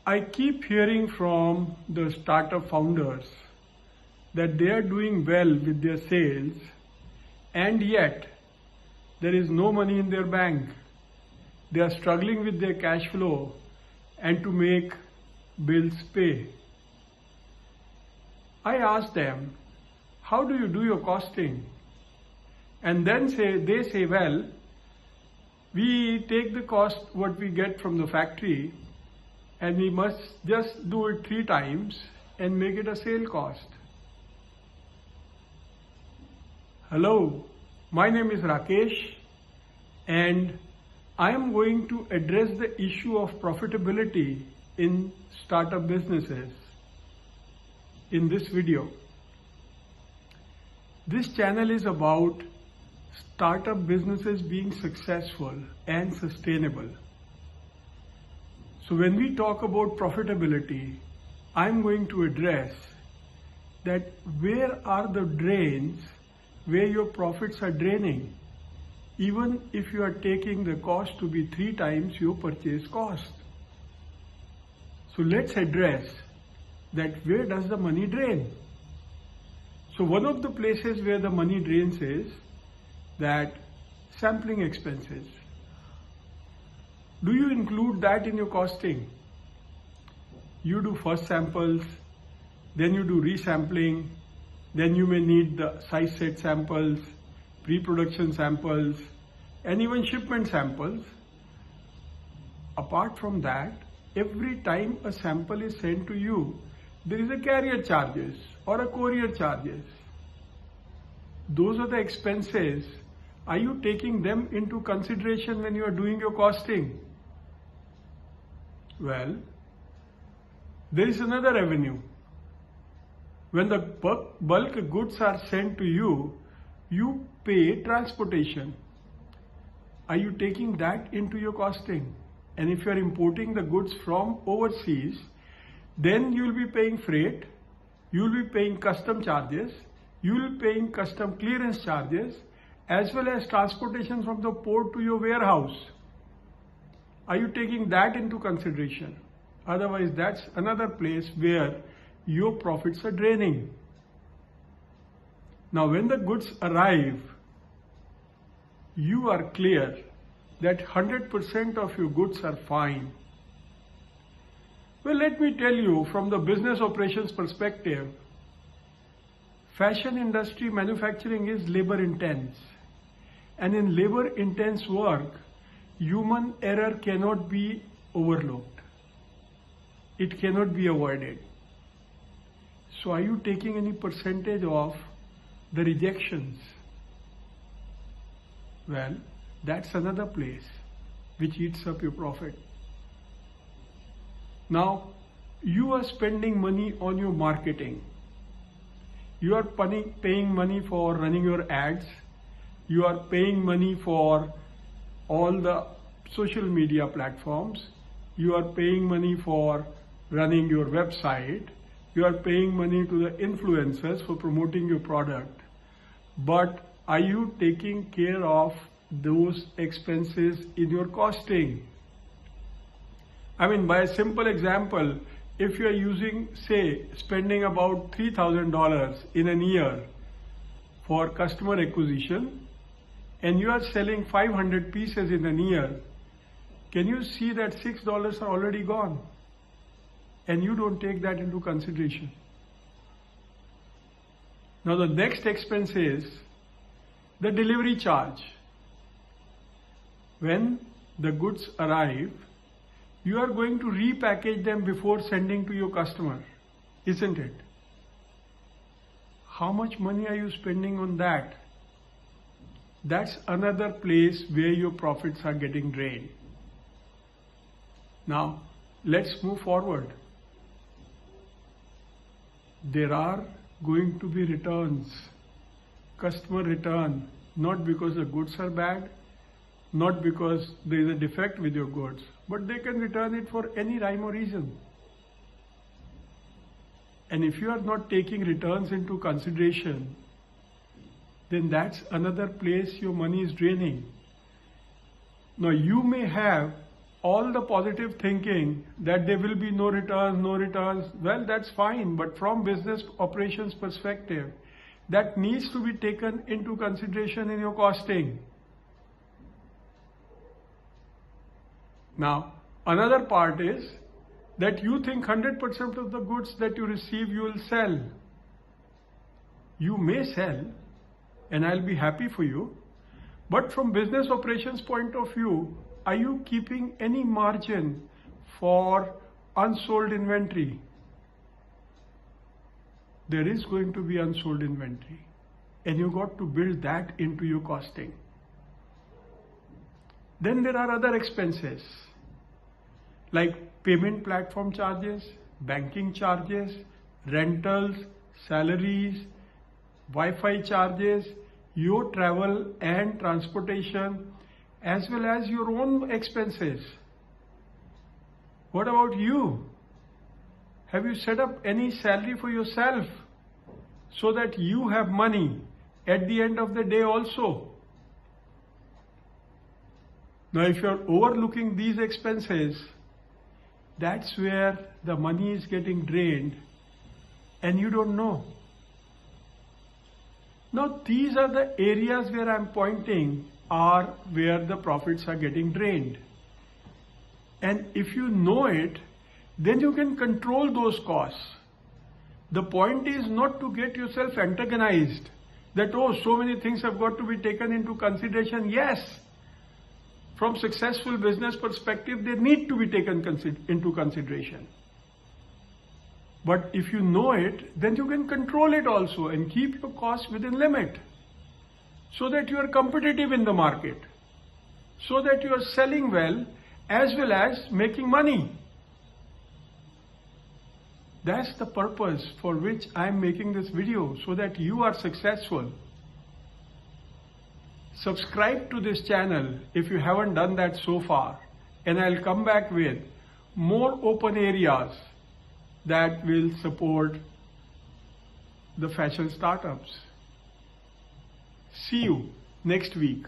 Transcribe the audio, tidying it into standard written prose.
I keep hearing from the startup founders that they are doing well with their sales, and yet there is no money in their bank. They are struggling with their cash flow and to make bills pay. I ask them, how do you do your costing? And then they say, well, we take the cost what we get from the factory and we must just do it 3 times and make it a sale cost. Hello, my name is Rakesh and I am going to address the issue of profitability in startup businesses in this video. This channel is about startup businesses being successful and sustainable. So when we talk about profitability, I'm going to address that where are the drains where your profits are draining, even if you are taking the cost to be 3 times your purchase cost. So let's address that where does the money drain? So one of the places where the money drains is that sampling expenses. Do you include that in your costing? You do first samples, then you do resampling, then you may need the size set samples, pre-production samples, and even shipment samples. Apart from that, every time a sample is sent to you, there is a carrier charges or a courier charges. Those are the expenses. Are you taking them into consideration when you are doing your costing? Well, there is another revenue. When the bulk goods are sent to you, you pay transportation. Are you taking that into your costing? And if you are importing the goods from overseas, then you will be paying freight, you will be paying custom charges, you will be paying custom clearance charges, as well as transportation from the port to your warehouse. Are you taking that into consideration? Otherwise, that's another place where your profits are draining. Now, when the goods arrive, you are clear that 100% of your goods are fine. Well, let me tell you from the business operations perspective, fashion industry manufacturing is labor intense. And in labor intense work, human error cannot be overlooked. It cannot be avoided. So are you taking any percentage of the rejections? Well, that's another place which eats up your profit. Now, you are spending money on your marketing. You are paying money for running your ads. You are paying money for all the social media platforms. You are paying money for running your website. You are paying money to the influencers for promoting your product. But are you taking care of those expenses in your costing? I mean, by a simple example, if you are using, say, spending about $3,000 in a year for customer acquisition, and you are selling 500 pieces in a year, can you see that $6 are already gone? And you don't take that into consideration. Now the next expense is the delivery charge. When the goods arrive, you are going to repackage them before sending to your customer, isn't it? How much money are you spending on that? That's another place where your profits are getting drained. Now, let's move forward. There are going to be returns, customer return, not because the goods are bad, not because there is a defect with your goods, but they can return it for any rhyme or reason. And if you are not taking returns into consideration, then that's another place your money is draining. Now you may have all the positive thinking that there will be no returns, well, that's fine. But from business operations perspective, that needs to be taken into consideration in your costing. Now, another part is that you think 100% of the goods that you receive you will sell. You may sell, and I'll be happy for you. But from business operations point of view, are you keeping any margin for unsold inventory? There is going to be unsold inventory, and you got to build that into your costing. Then there are other expenses like payment platform charges, banking charges, rentals, salaries, Wi-Fi charges, your travel and transportation, as well as your own expenses. What about you? Have you set up any salary for yourself so that you have money at the end of the day also? Now, if you're overlooking these expenses, that's where the money is getting drained and you don't know. Now, these are the areas where I'm pointing are where the profits are getting drained. And if you know it, then you can control those costs. The point is not to get yourself antagonized that, oh, so many things have got to be taken into consideration. Yes, from successful business perspective, they need to be taken into consideration. But if you know it, then you can control it also and keep your costs within limit so that you are competitive in the market, so that you are selling well as making money. That's the purpose for which I am making this video, so that you are successful. Subscribe to this channel if you haven't done that so far, and I'll come back with more open areas that will support the fashion startups. See you next week.